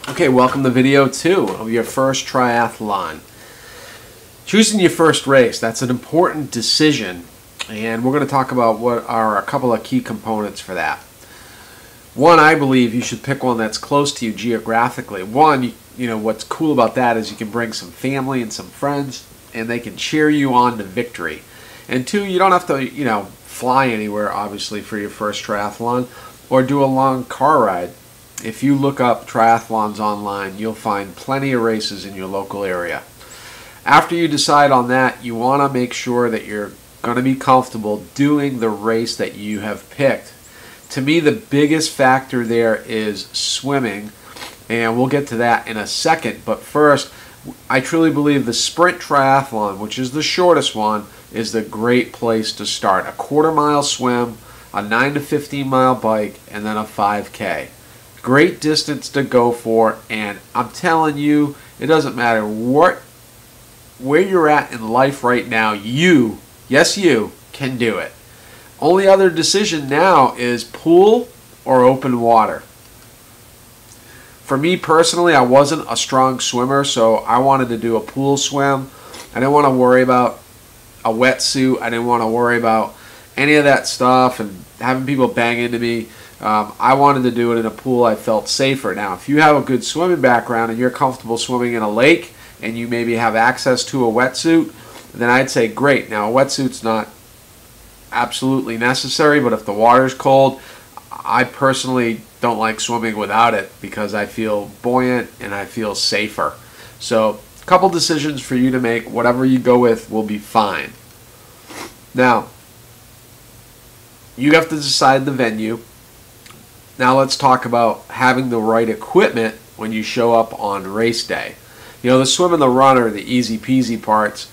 Okay, welcome to video 2 of your first triathlon. Choosing your first race, that's an important decision, and we're going to talk about what are a couple of key components for that. One, I believe you should pick one that's close to you geographically. One, what's cool about that is you can bring some family and some friends, and they can cheer you on to victory. And two, you don't have to, fly anywhere, obviously, for your first triathlon, or do a long car ride. If you look up triathlons online, you'll find plenty of races in your local area. After you decide on that, you want to make sure that you're going to be comfortable doing the race that you have picked. To me, the biggest factor there is swimming, and we'll get to that in a second. But first, I truly believe the sprint triathlon, which is the shortest one, is the great place to start. A quarter-mile swim, a 9 to 15 mile bike, and then a 5K. Great distance to go for, and I'm telling you, it doesn't matter where you're at in life right now, yes you, can do it. Only other decision now is pool or open water. For me personally, I wasn't a strong swimmer, so I wanted to do a pool swim. I didn't want to worry about a wetsuit. I didn't want to worry about any of that stuff and having people bang into me. I wanted to do it in a pool I felt safer. Now, if you have a good swimming background and you're comfortable swimming in a lake and you maybe have access to a wetsuit, then I'd say great. Now, a wetsuit's not absolutely necessary, but if the water's cold, I personally don't like swimming without it because I feel buoyant and I feel safer. So, a couple decisions for you to make. Whatever you go with will be fine. Now, you have to decide the venue. Now let's talk about having the right equipment when you show up on race day. The swim and the run are the easy peasy parts.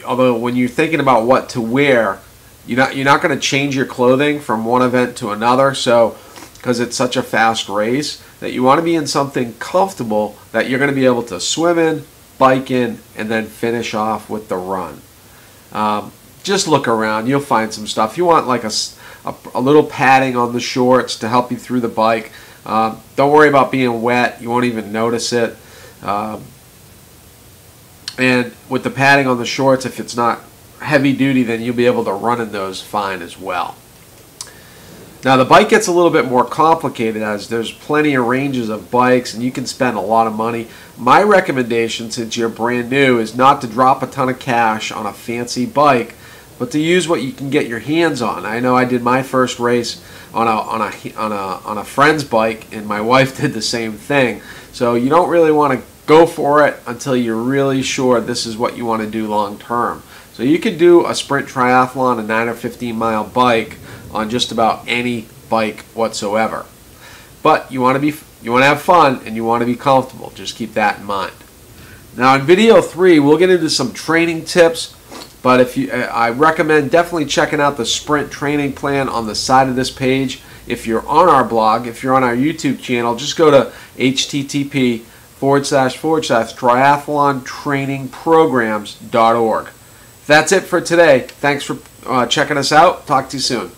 Although when you're thinking about what to wear, you're not going to change your clothing from one event to another. So, because it's such a fast race, that you want to be in something comfortable that you're going to be able to swim in, bike in, and then finish off with the run. Just look around. You'll find some stuff. You want like a little padding on the shorts to help you through the bike. Don't worry about being wet. You won't even notice it. And with the padding on the shorts, if it's not heavy duty, then you'll be able to run in those fine as well. Now the bike gets a little bit more complicated as there's plenty of ranges of bikes and you can spend a lot of money. My recommendation, since you're brand new, is not to drop a ton of cash on a fancy bike, but to use what you can get your hands on. I know I did my first race on a friend's bike, and my wife did the same thing. So you don't really want to go for it until you're really sure this is what you want to do long term. So you could do a sprint triathlon, a 9 or 15 mile bike on just about any bike whatsoever. But you want to have fun and you want to be comfortable. Just keep that in mind. Now in video 3, we'll get into some training tips. But I recommend definitely checking out the sprint training plan on the side of this page. If you're on our blog, if you're on our YouTube channel, just go to http://triathlontrainingprograms.org. That's it for today. Thanks for checking us out. Talk to you soon.